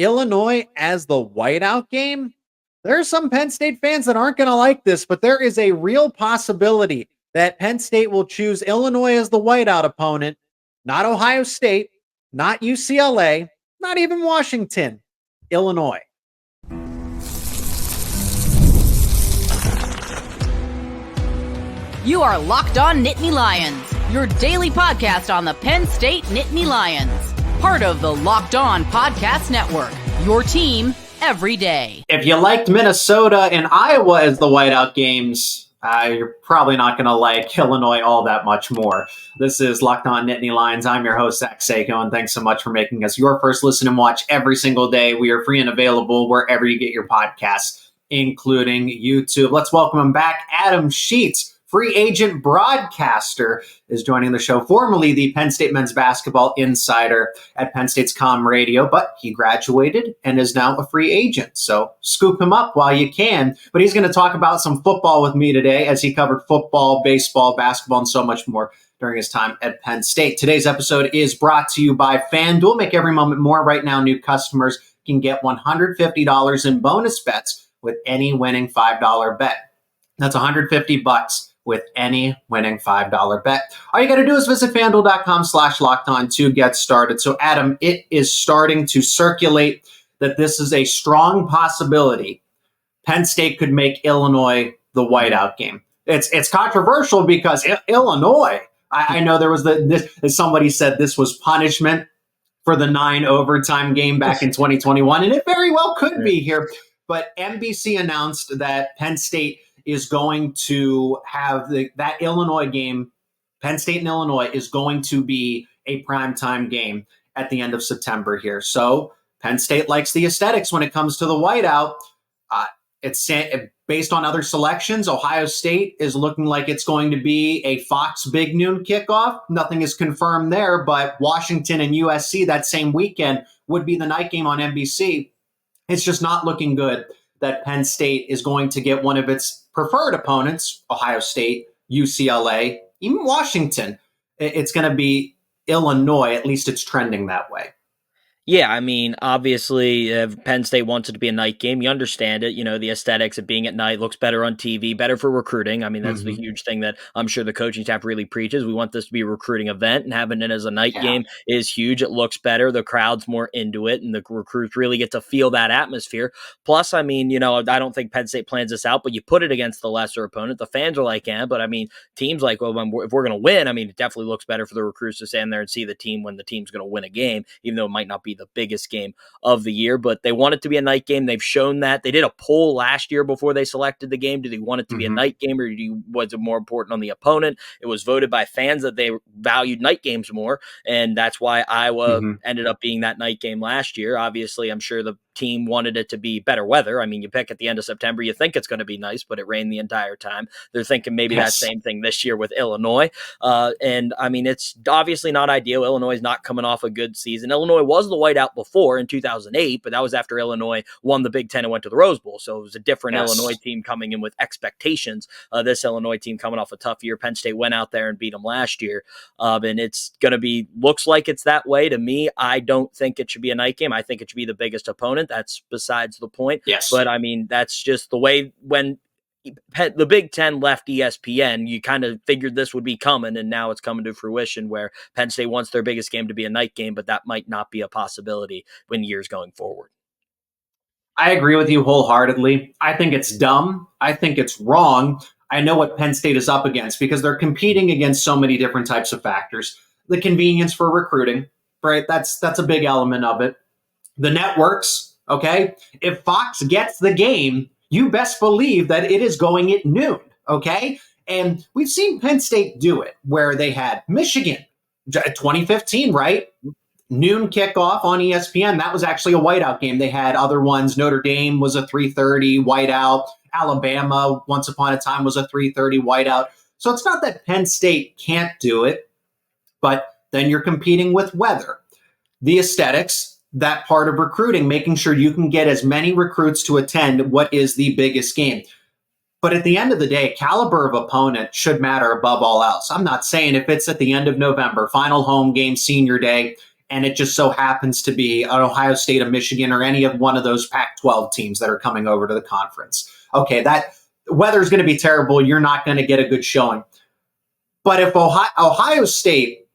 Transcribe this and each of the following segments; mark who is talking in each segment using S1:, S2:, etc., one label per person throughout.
S1: Illinois as the whiteout game? There are some Penn State fans that aren't going to like this, but there is a real possibility that Penn State will choose Illinois as the whiteout opponent, not Ohio State, not UCLA, not even Washington, Illinois.
S2: You are Locked On Nittany Lions, your daily podcast on the Penn State Nittany Lions. Part of the Locked On Podcast Network, your team every day.
S3: If you liked Minnesota and Iowa as the whiteout games, you're probably not going to like Illinois all that much more. This is Locked On Nittany Lions. I'm your host, Zach Seyko, and thanks so much for making us your first listen and watch every single day. We are free and available wherever you get your podcasts, including YouTube. Let's welcome him back. Adam Sheetz, free agent broadcaster, is joining the show, formerly the Penn State men's basketball insider at Penn State's Com Radio, but he graduated and is now a free agent. So scoop him up while you can. But he's going to talk about some football with me today, as he covered football, baseball, basketball, and so much more during his time at Penn State. Today's episode is brought to you by FanDuel. Make every moment more. Right now, new customers can get $150 in bonus bets with any winning $5 bet. That's $150 with any winning $5 bet. All you got to do is visit FanDuel.com/lockedon to get started. So, Adam, it is starting to circulate that this is a strong possibility Penn State could make Illinois the whiteout game. It's controversial because Illinois, I know there was as somebody said, this was punishment for the 9 overtime game back in 2021, and it very well could be here. But NBC announced that Penn State is going to have that Illinois game. Penn State and Illinois is going to be a primetime game at the end of September here. So Penn State likes the aesthetics when it comes to the whiteout. It's based on other selections. Ohio State is looking like it's going to be a Fox Big Noon kickoff. Nothing is confirmed there, but Washington and USC that same weekend would be the night game on NBC. It's just not looking good that Penn State is going to get one of its preferred opponents, Ohio State, UCLA, even Washington. It's going to be Illinois. At least it's trending that way.
S4: Yeah, I mean, obviously, if Penn State wants it to be a night game, you understand it. You know, the aesthetics of being at night looks better on TV, better for recruiting. I mean, that's the huge thing that I'm sure the coaching staff really preaches. We want this to be a recruiting event, and having it as a night game is huge. It looks better. The crowd's more into it, and the recruits really get to feel that atmosphere. Plus, I mean, you know, I don't think Penn State plans this out, but you put it against the lesser opponent. The fans are like, but I mean, teams like, well, if we're going to win, I mean, it definitely looks better for the recruits to stand there and see the team when the team's going to win a game, even though it might not be the biggest game of the year, but they want it to be a night game. They've shown that. They did a poll last year before they selected the game. Do they want it to be a night game, or was it more important on the opponent? It was voted by fans that they valued night games more, and that's why Iowa ended up being that night game last year. Obviously, I'm sure the team wanted it to be better weather. I mean, you pick at the end of September, you think it's going to be nice, but it rained the entire time. They're thinking maybe that same thing this year with Illinois. And I mean, it's obviously not ideal. Illinois is not coming off a good season. Illinois was the whiteout before in 2008, but that was after Illinois won the Big Ten and went to the Rose Bowl. So it was a different Illinois team coming in with expectations. This Illinois team coming off a tough year. Penn State went out there and beat them last year. And it's going to be, looks like it's that way to me. I don't think it should be a night game. I think it should be the biggest opponent. That's besides the point.
S3: Yes.
S4: But I mean, that's just the way when the Big Ten left ESPN, you kind of figured this would be coming, and now it's coming to fruition where Penn State wants their biggest game to be a night game, but that might not be a possibility in years going forward.
S3: I agree with you wholeheartedly. I think it's dumb. I think it's wrong. I know what Penn State is up against because they're competing against so many different types of factors. The convenience for recruiting, right? That's a big element of it. The networks, okay? If Fox gets the game, you best believe that it is going at noon, okay? And we've seen Penn State do it, where they had Michigan, 2015, right? Noon kickoff on ESPN. That was actually a whiteout game. They had other ones. Notre Dame was a 3:30 whiteout. Alabama, once upon a time, was a 3:30 whiteout. So it's not that Penn State can't do it, but then you're competing with weather. The aesthetics, that part of recruiting, making sure you can get as many recruits to attend what is the biggest game. But at the end of the day, caliber of opponent should matter above all else. I'm not saying if it's at the end of November, final home game, senior day, and it just so happens to be an Ohio State or Michigan or any of one of those Pac-12 teams that are coming over to the conference. Okay, that weather's going to be terrible. You're not going to get a good showing. But if Ohio State,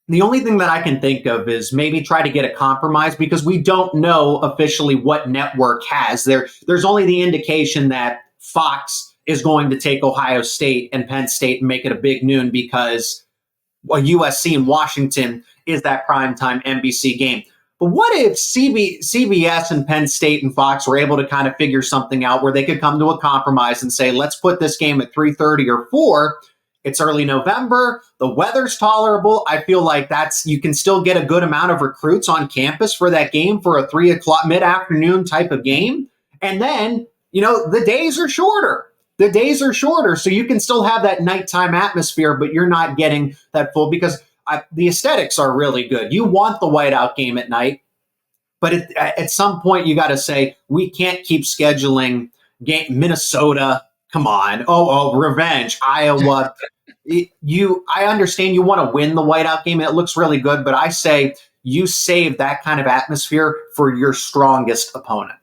S3: the only thing that I can think of is maybe try to get a compromise, because we don't know officially what network has. There's only the indication that Fox is going to take Ohio State and Penn State and make it a big noon because USC and Washington is that primetime NBC game. But what if CBS and Penn State and Fox were able to kind of figure something out where they could come to a compromise and say, let's put this game at 3:30 or 4. It's early November. The weather's tolerable. I feel like you can still get a good amount of recruits on campus for that game, for a 3 o'clock mid-afternoon type of game. And then, the days are shorter. So you can still have that nighttime atmosphere, but you're not getting that full, because the aesthetics are really good. You want the whiteout game at night, but at some point you got to say, we can't keep scheduling Minnesota. Come on. Oh, revenge. Iowa. I understand you want to win the whiteout game, and it looks really good, but I say you save that kind of atmosphere for your strongest opponent.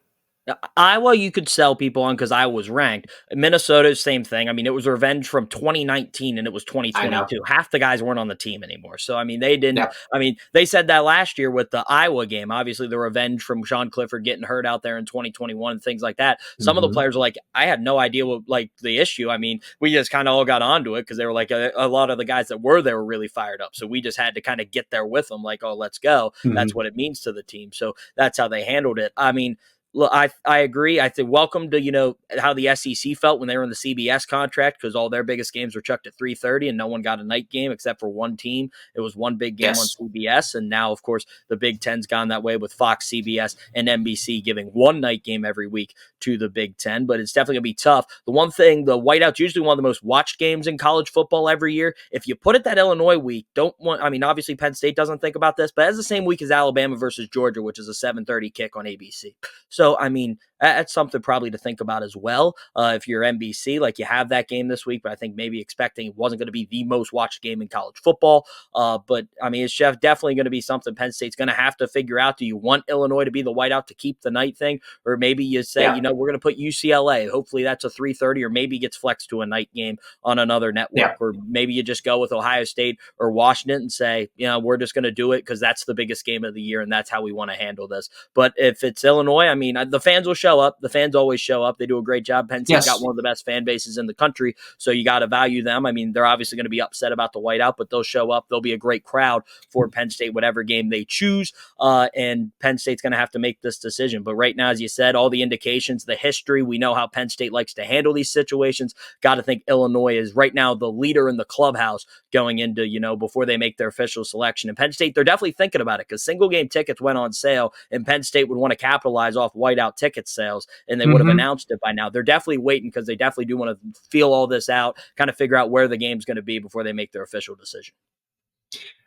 S4: Iowa, you could sell people on because Iowa was ranked. Minnesota, same thing. I mean, it was revenge from 2019 and it was 2022. Half the guys weren't on the team anymore. So, I mean, they didn't. Yeah. I mean, they said that last year with the Iowa game. Obviously, the revenge from Sean Clifford getting hurt out there in 2021 and things like that. Some of the players were like, I had no idea what the issue. I mean, we just kind of all got onto it because they were like, a lot of the guys that were there were really fired up. So we just had to kind of get there with them, like, oh, let's go. That's what it means to the team. So that's how they handled it. I mean, look, I agree. I think welcome to, how the SEC felt when they were in the CBS contract, because all their biggest games were chucked at 3:30 and no one got a night game except for one team. It was one big game on CBS. And now, of course, the Big Ten's gone that way with Fox, CBS, and NBC giving one night game every week to the Big Ten. But it's definitely going to be tough. The one thing, the whiteout's usually one of the most watched games in college football every year. If you put it that Illinois week, obviously Penn State doesn't think about this, but it's the same week as Alabama versus Georgia, which is a 7:30 kick on ABC. So, I mean, that's something probably to think about as well. If you're NBC, like you have that game this week, but I think maybe expecting it wasn't going to be the most watched game in college football. But I mean, it's definitely going to be something Penn State's going to have to figure out. Do you want Illinois to be the whiteout to keep the night thing? Or maybe you say, we're going to put UCLA. Hopefully that's a 3:30, or maybe gets flexed to a night game on another network. Or maybe you just go with Ohio State or Washington and say, we're just going to do it because that's the biggest game of the year and that's how we want to handle this. But if it's Illinois, I mean, the fans will show up. The fans always show up. They do a great job. Penn State's got one of the best fan bases in the country, so you got to value them. I mean, they're obviously going to be upset about the whiteout, but they'll show up. There'll be a great crowd for Penn State, whatever game they choose, and Penn State's going to have to make this decision. But right now, as you said, all the indications, the history, we know how Penn State likes to handle these situations. Got to think Illinois is right now the leader in the clubhouse going into, before they make their official selection. And Penn State, they're definitely thinking about it because single game tickets went on sale, and Penn State would want to capitalize off whiteout ticket sales, and they would have announced it by now. They're definitely waiting because they definitely do want to feel all this out, kind of figure out where the game's going to be before they make their official decision.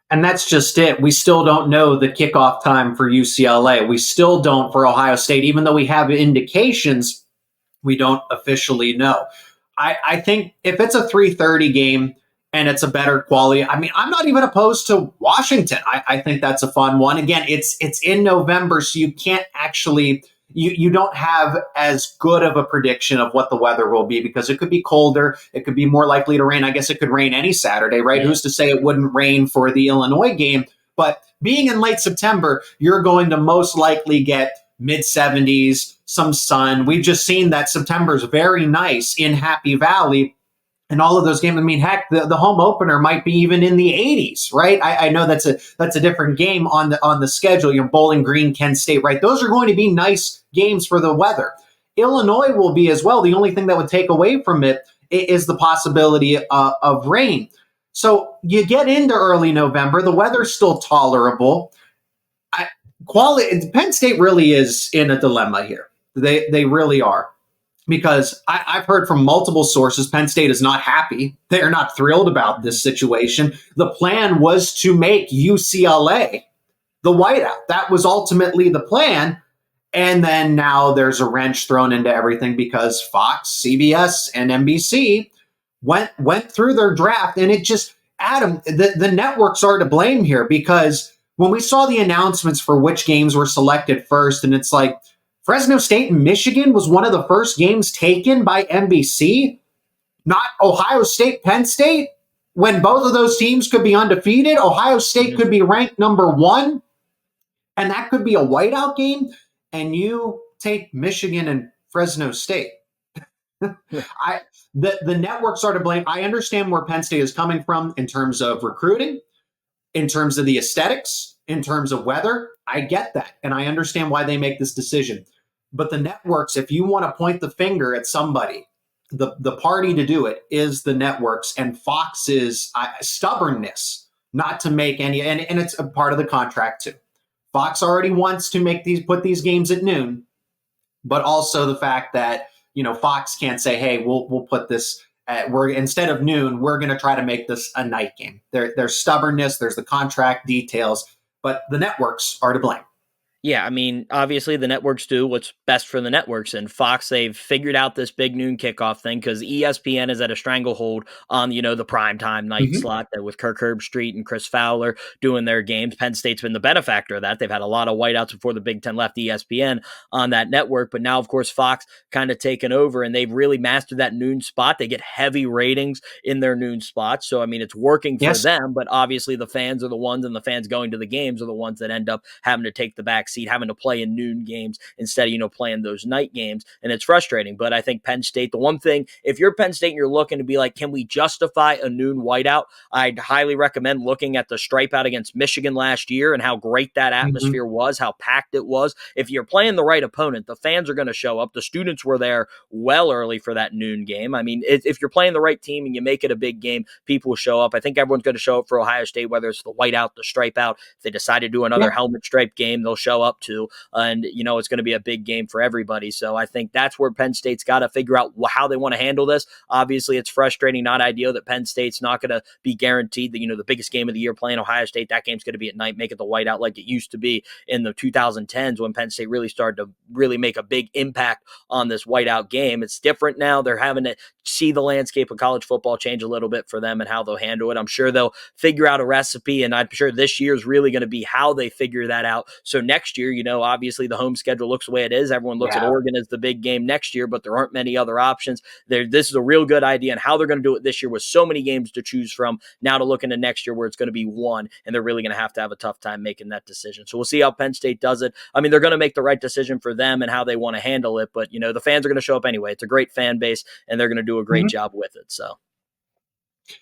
S3: And that's just it. We still don't know the kickoff time for UCLA. We still don't for Ohio State, even though we have indications, we don't officially know. I think if it's a 3:30 game and it's a better quality, I mean, I'm not even opposed to Washington. I think that's a fun one. Again, it's in November, so you can't actually... You don't have as good of a prediction of what the weather will be because it could be colder. It could be more likely to rain. I guess it could rain any Saturday, right? Yeah. Who's to say it wouldn't rain for the Illinois game? But being in late September, you're going to most likely get mid-70s, some sun. We've just seen that September is very nice in Happy Valley. And all of those games, I mean, heck, the home opener might be even in the 80s, right? I know that's a different game on the schedule. Bowling Green, Kent State, right? Those are going to be nice games for the weather. Illinois will be as well. The only thing that would take away from it is the possibility of rain. So you get into early November, the weather's still tolerable. Penn State really is in a dilemma here. They really are. Because I've heard from multiple sources, Penn State is not happy. They're not thrilled about this situation. The plan was to make UCLA the whiteout. That was ultimately the plan. And then now there's a wrench thrown into everything because Fox, CBS, and NBC went through their draft. And it just, Adam, the networks are to blame here because when we saw the announcements for which games were selected first, and it's like Fresno State and Michigan was one of the first games taken by NBC, not Ohio State, Penn State, when both of those teams could be undefeated. Ohio State could be ranked number 1, and that could be a whiteout game, and you take Michigan and Fresno State. The networks are to blame. I understand where Penn State is coming from in terms of recruiting, in terms of the aesthetics, in terms of weather. I get that, and I understand why they make this decision. But the networks, if you want to point the finger at somebody, the party to do it is the networks, and Fox's stubbornness not to make any, and it's a part of the contract too. Fox already wants to put these games at noon, but also the fact that Fox can't say, hey, we'll put this instead of noon, we're going to try to make this a night game. There's stubbornness, there's the contract details, but the networks are to blame.
S4: Yeah, I mean, obviously the networks do what's best for the networks, and Fox, they've figured out this big noon kickoff thing because ESPN is at a stranglehold on, the primetime night slot there with Kirk Herbstreit and Chris Fowler doing their games. Penn State's been the benefactor of that. They've had a lot of whiteouts before the Big Ten left ESPN on that network, but now, of course, Fox kind of taken over, and they've really mastered that noon spot. They get heavy ratings in their noon spots, so, I mean, it's working for them, but obviously the fans are the ones, and the fans going to the games are the ones that end up having to take the back seat, having to play in noon games instead of, playing those night games. And it's frustrating. But I think Penn State, the one thing, if you're Penn State and you're looking to be like, can we justify a noon whiteout? I'd highly recommend looking at the stripe out against Michigan last year and how great that atmosphere was, how packed it was. If you're playing the right opponent, the fans are going to show up. The students were there well early for that noon game. I mean, if you're playing the right team and you make it a big game, people will show up. I think everyone's going to show up for Ohio State, whether it's the whiteout, the stripe out. If they decide to do another helmet stripe game, they'll show up too. And, it's going to be a big game for everybody. So I think that's where Penn State's got to figure out how they want to handle this. Obviously, it's frustrating, not ideal that Penn State's not going to be guaranteed that, the biggest game of the year playing Ohio State, that game's going to be at night, make it the whiteout like it used to be in the 2010s when Penn State really started to really make a big impact on this whiteout game. It's different now. They're having to see the landscape of college football change a little bit for them and how they'll handle it. I'm sure they'll figure out a recipe, and I'm sure this year is really going to be how they figure that out. So next year, obviously the home schedule looks the way it is. Everyone looks at Oregon as the big game next year, but there aren't many other options. This is a real good idea, and how they're going to do it this year with so many games to choose from. Now to look into next year where it's going to be one, and they're really going to have a tough time making that decision. So we'll see how Penn State does it. I mean, they're going to make the right decision for them and how they want to handle it, but the fans are going to show up anyway. It's a great fan base, and they're going to do a great job with it. So.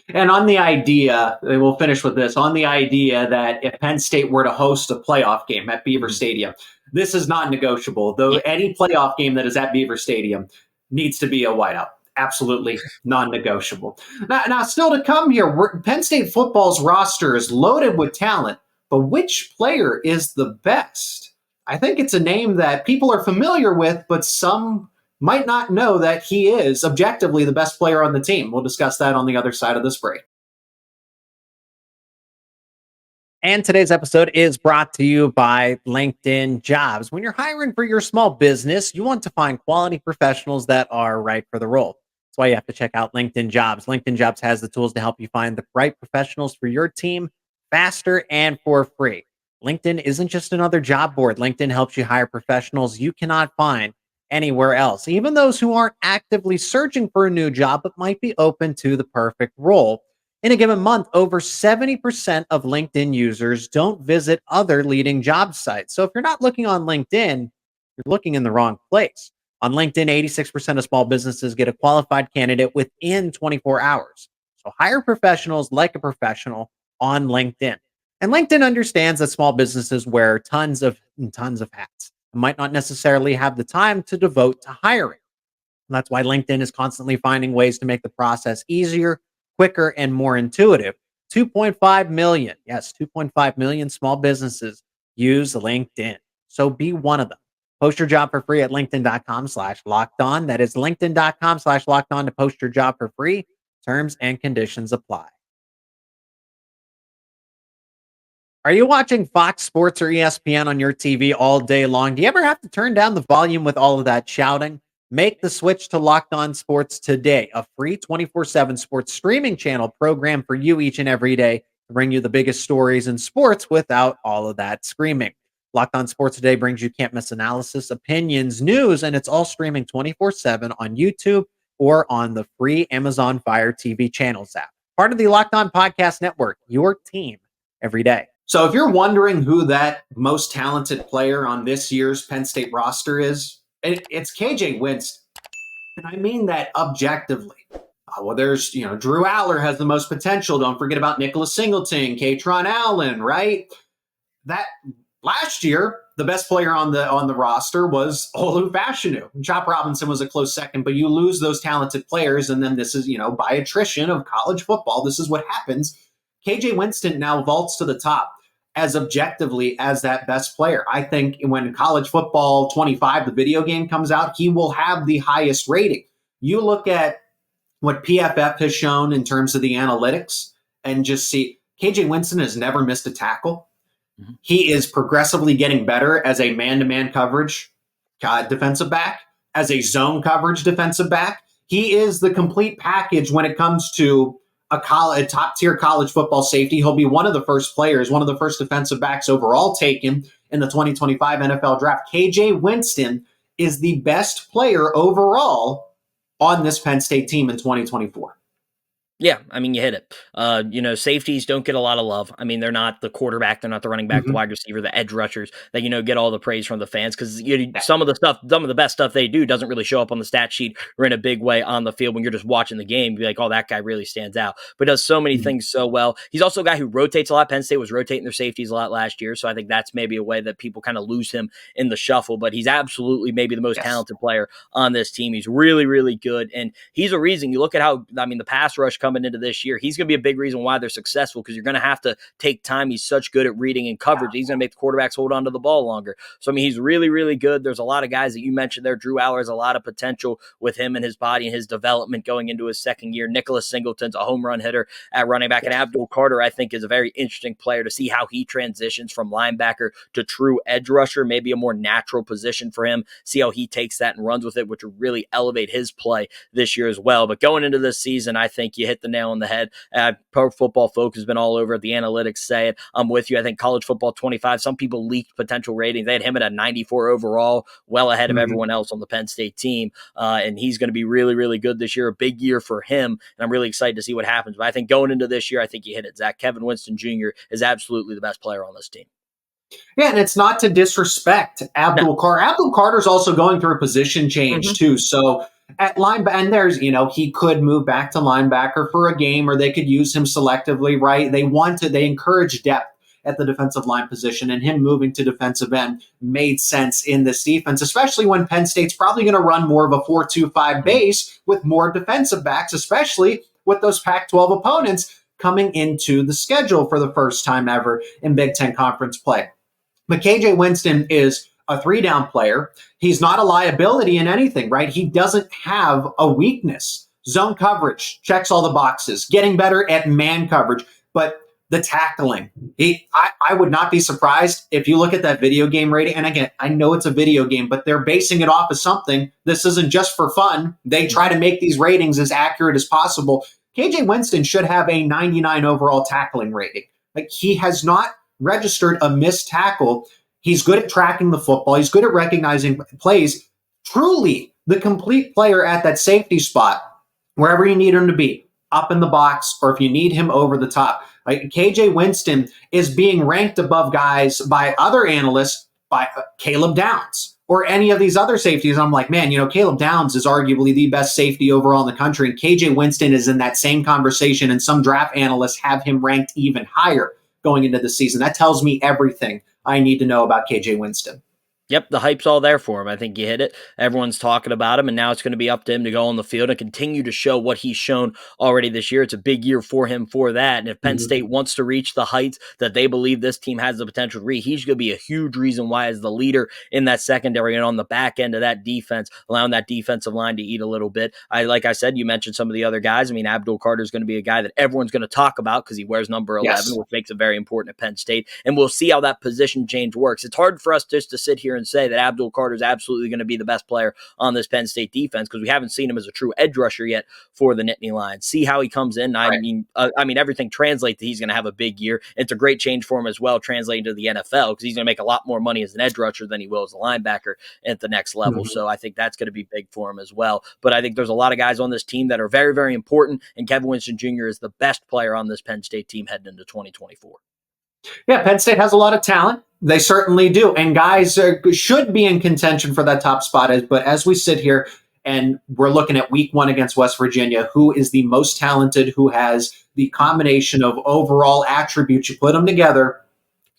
S3: And on the idea, and we'll finish with this, on the idea that if Penn State were to host a playoff game at Beaver Stadium, this is not negotiable. Though any playoff game that is at Beaver Stadium needs to be a whiteout. Absolutely non-negotiable. Now, still to come here, Penn State football's roster is loaded with talent, but which player is the best? I think it's a name that people are familiar with, but some might not know that he is objectively the best player on the team. We'll discuss that on the other side of this break.
S1: And today's episode is brought to you by LinkedIn Jobs. When you're hiring for your small business, you want to find quality professionals that are right for the role. That's why you have to check out LinkedIn Jobs. LinkedIn Jobs has the tools to help you find the right professionals for your team faster and for free. LinkedIn isn't just another job board. LinkedIn helps you hire professionals you cannot find anywhere else, even those who aren't actively searching for a new job but might be open to the perfect role. In a given month, over 70% of LinkedIn users don't visit other leading job sites. So if you're not looking on LinkedIn, you're looking in the wrong place. On LinkedIn, 86% of small businesses get a qualified candidate within 24 hours. So hire professionals like a professional on LinkedIn. And LinkedIn understands that small businesses wear tons of hats and might not necessarily have the time to devote to hiring. And that's why LinkedIn is constantly finding ways to make the process easier, quicker, and more intuitive. 2.5 million, yes, 2.5 million small businesses use LinkedIn. So be one of them. Post your job for free at linkedin.com/lockedon. That is linkedin.com/lockedon to post your job for free. Terms and conditions apply. Are you watching Fox Sports or ESPN on your TV all day long? Do you ever have to turn down the volume with all of that shouting? Make the switch to Locked On Sports today, a free 24/7 sports streaming channel programmed for you each and every day. to bring you the biggest stories in sports without all of that screaming. Locked On Sports Today brings you can't miss analysis, opinions, news, and it's all streaming 24/7 on YouTube or on the free Amazon Fire TV channels app. Part of the Locked On Podcast Network, your team every day.
S3: So if you're wondering who that most talented player on this year's Penn State roster is, it's KJ Winston. And I mean that objectively. Well, there's, Drew Aller has the most potential. Don't forget about Nicholas Singleton, Katron Allen, right? That last year, the best player on the roster was Olu Fashanu. Chop Robinson was a close second, but you lose those talented players, and then this is, by attrition of college football, this is what happens. KJ Winston now vaults to the top as objectively as that best player. I think when College Football 25, the video game, comes out, he will have the highest rating. You look at what PFF has shown in terms of the analytics and just see KJ Winston has never missed a tackle. Mm-hmm. He is progressively getting better as a man-to-man coverage defensive back, as a zone coverage defensive back. He is the complete package when it comes to a top-tier college football safety. He'll be one of the first players, one of the first defensive backs overall taken in the 2025 NFL draft. KJ Winston is the best player overall on this Penn State team in 2024.
S4: Yeah, I mean, you hit it. Safeties don't get a lot of love. I mean, they're not the quarterback, they're not the running back, mm-hmm. the wide receiver, the edge rushers that, get all the praise from the fans, because some of the best stuff they do doesn't really show up on the stat sheet or in a big way on the field when you're just watching the game. You'd be like, oh, that guy really stands out, but does so many mm-hmm. things so well. He's also a guy who rotates a lot. Penn State was rotating their safeties a lot last year, so I think that's maybe a way that people kind of lose him in the shuffle, but he's absolutely maybe the most talented player on this team. He's really, really good, and he's a reason. You look at how, the pass rush coming into this year, he's going to be a big reason why they're successful, because you're going to have to take time. He's such good at reading and coverage. He's going to make the quarterbacks hold on to the ball longer. So, he's really, really good. There's a lot of guys that you mentioned there. Drew Aller has a lot of potential with him and his body and his development going into his second year. Nicholas Singleton's a home run hitter at running back. And Abdul Carter, I think, is a very interesting player to see how he transitions from linebacker to true edge rusher, maybe a more natural position for him. See how he takes that and runs with it, which will really elevate his play this year as well. But going into this season, I think you hit the nail on the head. Pro Football Focus has been all over it. The analytics say it. I'm with you. I think College Football 25, some people leaked potential ratings. They had him at a 94 overall, well ahead of everyone else on the Penn State team. And he's going to be really, really good this year. A big year for him. And I'm really excited to see what happens. But I think going into this year, I think you hit it, Zach. Kevin Winston Jr. is absolutely the best player on this team.
S3: Yeah, and it's not to disrespect Abdul Carter. Abdul Carter's also going through a position change too. So at linebacker, and there's, he could move back to linebacker for a game, or they could use him selectively, right? They encourage depth at the defensive line position, and him moving to defensive end made sense in this defense, especially when Penn State's probably going to run more of a 4-2-5 base with more defensive backs, especially with those Pac-12 opponents coming into the schedule for the first time ever in Big Ten Conference play. But KJ Winston is a 3-down player. He's not a liability in anything, right? He doesn't have a weakness. Zone coverage checks all the boxes, getting better at man coverage, but the tackling, I would not be surprised if you look at that video game rating. And again, I know it's a video game, but they're basing it off of something. This isn't just for fun. They try to make these ratings as accurate as possible. KJ Winston should have a 99 overall tackling rating. Like, he has not registered a missed tackle. He's good at tracking the football. He's good at recognizing plays. Truly the complete player at that safety spot, wherever you need him to be, up in the box, or if you need him over the top. Like, KJ Winston is being ranked above guys by other analysts, by Caleb Downs or any of these other safeties. I'm like, man, Caleb Downs is arguably the best safety overall in the country, and KJ Winston is in that same conversation, and some draft analysts have him ranked even higher going into the season. That tells me everything I need to know about KJ Winston.
S4: Yep, the hype's all there for him. I think you hit it. Everyone's talking about him, and now it's going to be up to him to go on the field and continue to show what he's shown already this year. It's a big year for him for that. And if Penn State wants to reach the heights that they believe this team has the potential to reach, he's going to be a huge reason why, as the leader in that secondary and on the back end of that defense, allowing that defensive line to eat a little bit. Like I said, you mentioned some of the other guys. I mean, Abdul Carter is going to be a guy that everyone's going to talk about because he wears number 11, which makes it very important at Penn State. And we'll see how that position change works. It's hard for us just to sit here here and say that Abdul Carter is absolutely going to be the best player on this Penn State defense, because we haven't seen him as a true edge rusher yet for the Nittany Lions. See how he comes in. I mean, everything translates that he's going to have a big year. It's a great change for him as well, translating to the NFL, because he's going to make a lot more money as an edge rusher than he will as a linebacker at the next level. So I think that's going to be big for him as well. But I think there's a lot of guys on this team that are very, very important, and Kevin Winston Jr. is the best player on this Penn State team heading into 2024.
S3: Yeah, Penn State has a lot of talent. They certainly do. And guys should be in contention for that top spot. But as we sit here and we're looking at week 1 against West Virginia, who is the most talented, who has the combination of overall attributes, you put them together,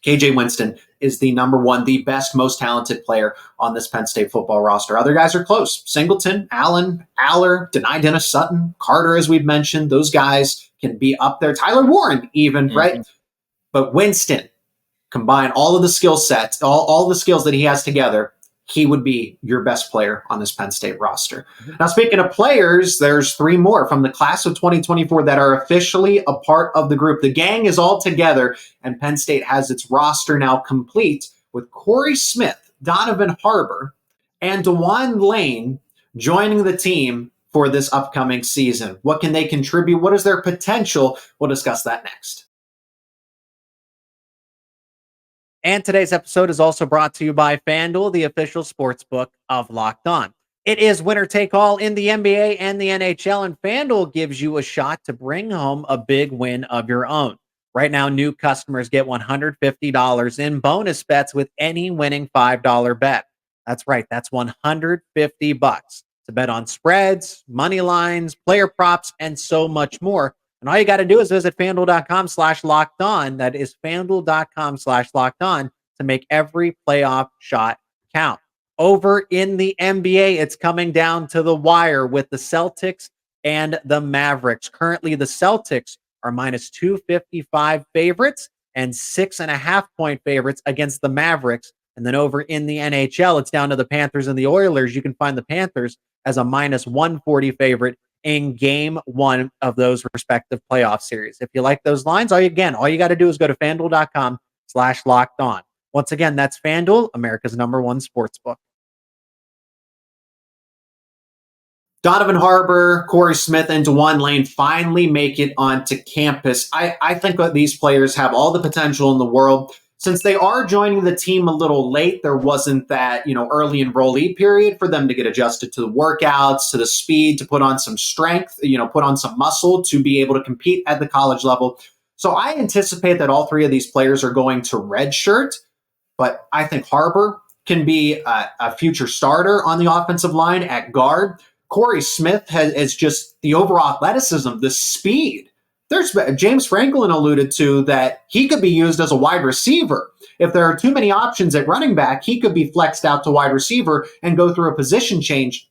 S3: KJ Winston is the number one, the best, most talented player on this Penn State football roster. Other guys are close. Singleton, Allen, Aller, Dennis Sutton, Carter, as we've mentioned. Those guys can be up there. Tyler Warren even, right? But Winston, combine all of the skill sets, all the skills that he has together, he would be your best player on this Penn State roster. Now, speaking of players, there's 3 more from the class of 2024 that are officially a part of the group. The gang is all together, and Penn State has its roster now complete with Corey Smith, Donovan Harbour, and DeJuan Lane joining the team for this upcoming season. What can they contribute? What is their potential? We'll discuss that next.
S1: And today's episode is also brought to you by FanDuel, the official sportsbook of Locked On. It is winner take all in the NBA and the NHL, and FanDuel gives you a shot to bring home a big win of your own. Right now, new customers get $150 in bonus bets with any winning $5 bet. That's right, that's $150 to bet on spreads, money lines, player props, and so much more. And all you got to do is visit FanDuel.com/lockedon. That is FanDuel.com/lockedon to make every playoff shot count. Over in the NBA, it's coming down to the wire with the Celtics and the Mavericks. Currently, the Celtics are minus 255 favorites and 6.5 point favorites against the Mavericks. And then over in the NHL, it's down to the Panthers and the Oilers. You can find the Panthers as a minus 140 favorite in game 1 of those respective playoff series. If you like those lines, all you got to do is go to FanDuel.com/lockedon. Once again, that's FanDuel, America's #1 sportsbook.
S3: Donovan Harbour, Corey Smith, and DeJuan Lane finally make it onto campus. I think that these players have all the potential in the world. Since they are joining the team a little late, there wasn't that, early enrollee period for them to get adjusted to the workouts, to the speed, to put on some strength, put on some muscle to be able to compete at the college level. So I anticipate that all 3 of these players are going to redshirt, but I think Harbour can be a future starter on the offensive line at guard. Corey Smith has just the overall athleticism, the speed. There's James Franklin alluded to that he could be used as a wide receiver. If there are too many options at running back, he could be flexed out to wide receiver and go through a position change.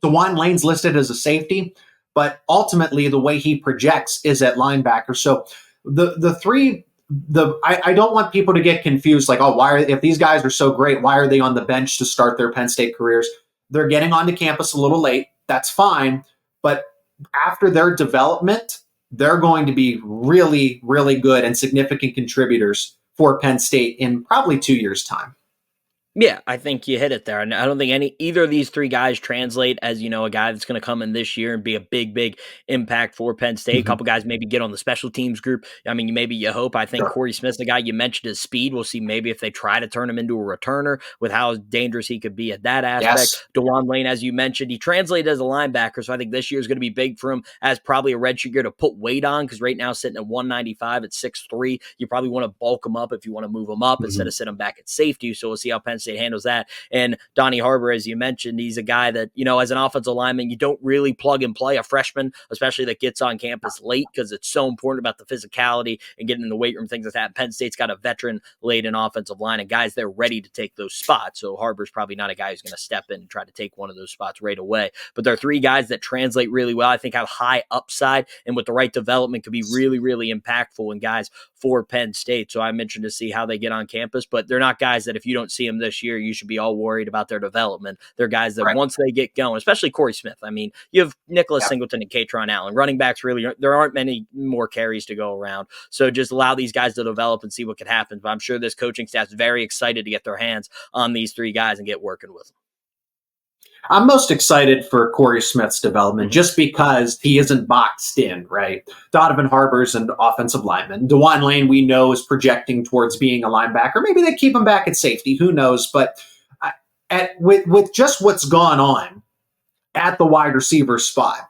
S3: DeJuan Lane's listed as a safety, but ultimately the way he projects is at linebacker. So I don't want people to get confused, like, if these guys are so great, why are they on the bench to start their Penn State careers? They're getting onto campus a little late. That's fine. But after their development, they're going to be really, really good and significant contributors for Penn State in probably 2 years' time.
S4: Yeah, I think you hit it there. And I don't think either of these 3 guys translate as, a guy that's going to come in this year and be a big, big impact for Penn State. A couple guys maybe get on the special teams group. I mean, you hope. I think Corey Smith's the guy you mentioned, his speed. We'll see maybe if they try to turn him into a returner with how dangerous he could be at that aspect. Yes. DeJuan Lane, as you mentioned, he translated as a linebacker. So I think this year is going to be big for him as probably a redshirt year to put weight on, because right now sitting at 195 at 6'3", you probably want to bulk him up if you want to move him up instead of sit him back at safety. So we'll see how Penn State handles that. And Donnie Harbour, as you mentioned, he's a guy that, as an offensive lineman, you don't really plug and play a freshman, especially that gets on campus late, because it's so important about the physicality and getting in the weight room, things like that. Penn State's got a veteran-laden offensive line and guys they're ready to take those spots. So Harbour's probably not a guy who's going to step in and try to take one of those spots right away. But there are 3 guys that translate really well. I think have high upside, and with the right development could be really, really impactful. And guys, for Penn State. So I'm interested to see how they get on campus, but they're not guys that if you don't see them this year, you should be all worried about their development. They're guys that once they get going, especially Corey Smith. I mean, you have Nicholas Singleton and Katron Allen. Running backs really, there aren't many more carries to go around. So just allow these guys to develop and see what could happen. But I'm sure this coaching staff's very excited to get their hands on these three guys and get working with them.
S3: I'm most excited for Corey Smith's development just because he isn't boxed in, right? Donovan Harbour's an offensive lineman. DeJuan Lane, we know, is projecting towards being a linebacker. Maybe they keep him back at safety. Who knows? But with just what's gone on at the wide receiver spot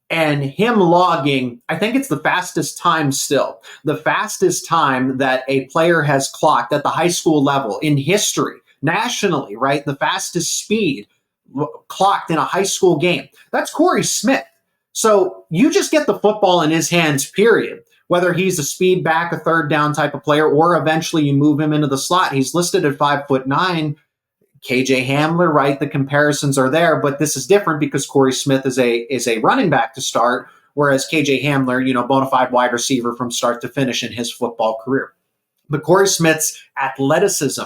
S3: and him logging, I think it's the fastest time still, the fastest time that a player has clocked at the high school level in history, nationally, right? The fastest speed clocked in a high school game. That's Corey Smith. So you just get the football in his hands, period. Whether he's a speed back, a third down type of player, or eventually you move him into the slot. He's listed at 5'9". KJ Hamler, right? The comparisons are there, but this is different because Corey Smith is a running back to start, whereas KJ Hamler, bona fide wide receiver from start to finish in his football career. But Corey Smith's athleticism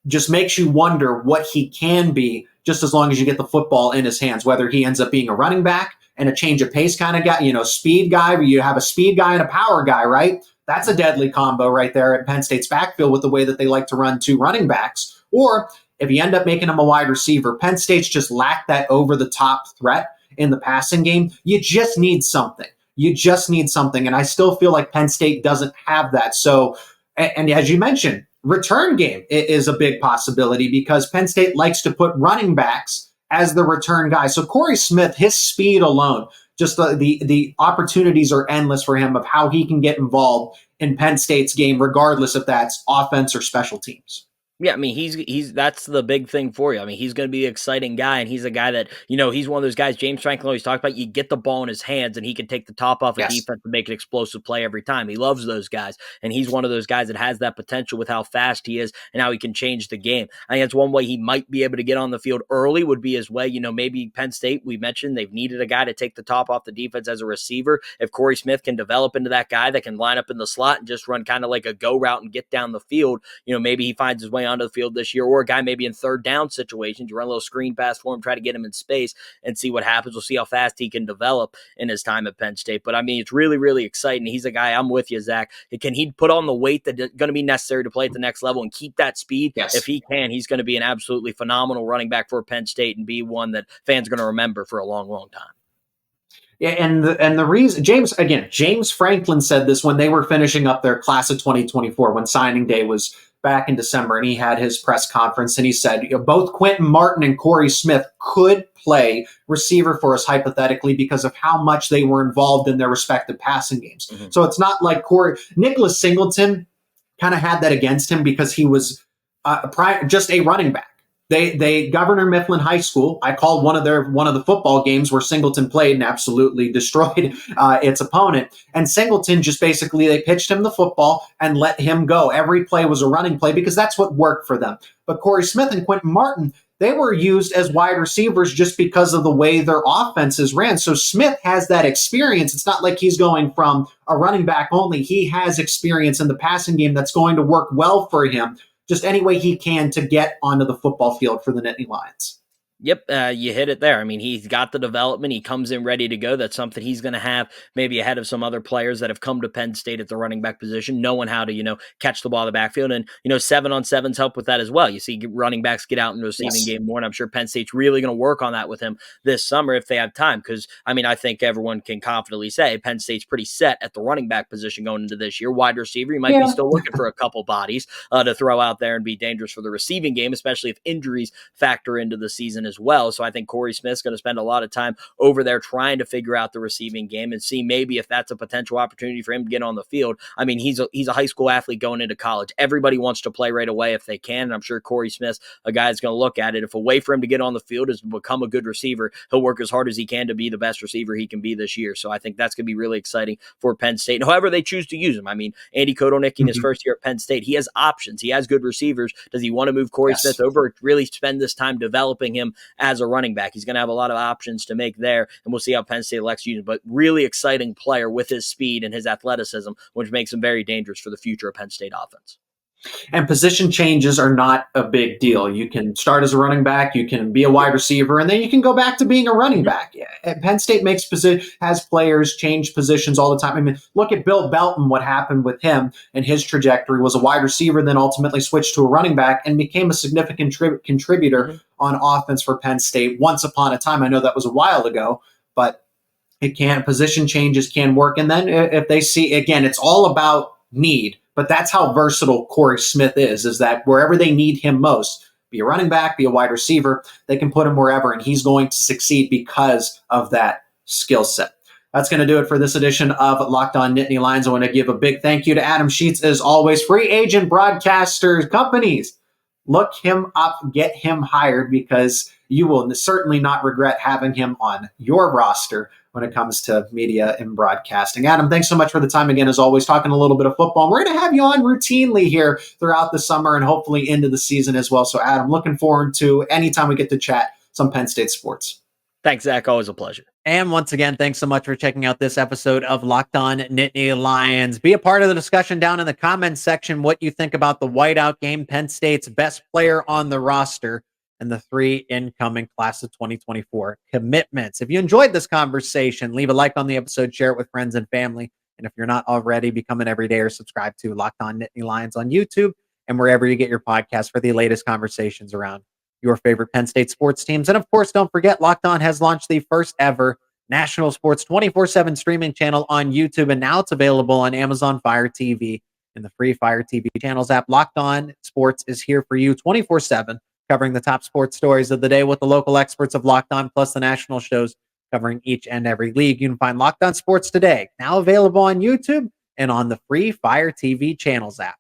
S3: just makes you wonder what he can be just as long as you get the football in his hands, whether he ends up being a running back and a change of pace kind of guy, speed guy, where you have a speed guy and a power guy, right? That's a deadly combo right there at Penn State's backfield with the way that they like to run two running backs. Or if you end up making him a wide receiver, Penn State's just lacked that over-the-top threat in the passing game. You just need something. And I still feel like Penn State doesn't have that. So, and as you mentioned, return game is a big possibility because Penn State likes to put running backs as the return guy. So Corey Smith, his speed alone, just the opportunities are endless for him of how he can get involved in Penn State's game, regardless if that's offense or special teams.
S4: Yeah, I mean, he's that's the big thing for you. I mean, he's going to be an exciting guy, and he's a guy that, he's one of those guys James Franklin always talked about. You get the ball in his hands, and he can take the top off of defense and make an explosive play every time. He loves those guys, and he's one of those guys that has that potential with how fast he is and how he can change the game. I think that's one way he might be able to get on the field early would be his way. Maybe Penn State, we mentioned, they've needed a guy to take the top off the defense as a receiver. If Corey Smith can develop into that guy that can line up in the slot and just run kind of like a go route and get down the field, maybe he finds his way onto the field this year. Or a guy maybe in third down situations, you run a little screen pass for him, try to get him in space and see what happens. We'll see how fast he can develop in his time at Penn State. But I mean, it's really, really exciting. He's a guy, I'm with you, Zach. Can he put on the weight that's going to be necessary to play at the next level and keep that speed?
S3: Yes.
S4: If he can, he's going to be an absolutely phenomenal running back for Penn State and be one that fans are going to remember for a long, long time.
S3: Yeah, and the reason, James Franklin said this when they were finishing up their class of 2024, when signing day was back in December, and he had his press conference, and he said, both Quentin Martin and Corey Smith could play receiver for us hypothetically because of how much they were involved in their respective passing games. Mm-hmm. So it's not like Nicholas Singleton kind of had that against him because he was just a running back. They Governor Mifflin High School, I called one of the football games where Singleton played and absolutely destroyed its opponent. And Singleton just basically, they pitched him the football and let him go. Every play was a running play because that's what worked for them. But Corey Smith and Quentin Martin, they were used as wide receivers just because of the way their offenses ran. So Smith has that experience. It's not like he's going from a running back only. He has experience in the passing game that's going to work well for him just any way he can to get onto the football field for the Nittany Lions.
S4: Yep, you hit it there. I mean, he's got the development. He comes in ready to go. That's something he's going to have maybe ahead of some other players that have come to Penn State at the running back position, knowing how to, catch the ball in the backfield. And, 7-on-7s help with that as well. You see running backs get out in the receiving game more, and I'm sure Penn State's really going to work on that with him this summer if they have time. Because, I think everyone can confidently say Penn State's pretty set at the running back position going into this year. Wide receiver, you might be still looking for a couple bodies to throw out there and be dangerous for the receiving game, especially if injuries factor into the season as well. So I think Corey Smith's going to spend a lot of time over there trying to figure out the receiving game and see maybe if that's a potential opportunity for him to get on the field. I mean, he's a high school athlete going into college. Everybody wants to play right away if they can, and I'm sure Corey Smith's a guy that's going to look at it. If a way for him to get on the field is to become a good receiver, he'll work as hard as he can to be the best receiver he can be this year. So I think that's going to be really exciting for Penn State, and however they choose to use him. I mean, Andy Kotelnicki in his first year at Penn State, he has options. He has good receivers. Does he want to move Corey Smith over or really spend this time developing him as a running back. He's going to have a lot of options to make there, and we'll see how Penn State elects to use him. But really exciting player with his speed and his athleticism, which makes him very dangerous for the future of Penn State offense.
S3: And position changes are not a big deal. You can start as a running back, you can be a wide receiver, and then you can go back to being a running back. Penn State has players change positions all the time. I mean, look at Bill Belton, what happened with him, and his trajectory was a wide receiver, then ultimately switched to a running back and became a significant contributor on offense for Penn State once upon a time. I know that was a while ago, but position changes can work. And then if they see, again, it's all about need. But that's how versatile Corey Smith is that wherever they need him most, be a running back, be a wide receiver, they can put him wherever, and he's going to succeed because of that skill set. That's going to do it for this edition of Locked On Nittany Lions. I want to give a big thank you to Adam Sheetz, as always. Free agent broadcasters, companies, look him up, get him hired, because you will certainly not regret having him on your roster when it comes to media and broadcasting. Adam, thanks so much for the time again, as always, talking a little bit of football. And we're going to have you on routinely here throughout the summer and hopefully into the season as well. So, Adam, looking forward to anytime we get to chat some Penn State sports.
S4: Thanks, Zach. Always a pleasure.
S1: And once again, thanks so much for checking out this episode of Locked On Nittany Lions. Be a part of the discussion down in the comments section what you think about the whiteout game, Penn State's best player on the roster, and the 3 incoming class of 2024 commitments. If you enjoyed this conversation, leave a like on the episode, share it with friends and family. And if you're not already, become an everyday or subscribe to Locked On Nittany Lions on YouTube and wherever you get your podcasts for the latest conversations around your favorite Penn State sports teams. And of course, don't forget, Locked On has launched the first ever national sports 24/7 streaming channel on YouTube. And now it's available on Amazon Fire TV and the free Fire TV channels app. Locked On Sports is here for you 24/7. Covering the top sports stories of the day with the local experts of Locked On, plus the national shows covering each and every league. You can find Locked On Sports today, now available on YouTube and on the free Fire TV channels app.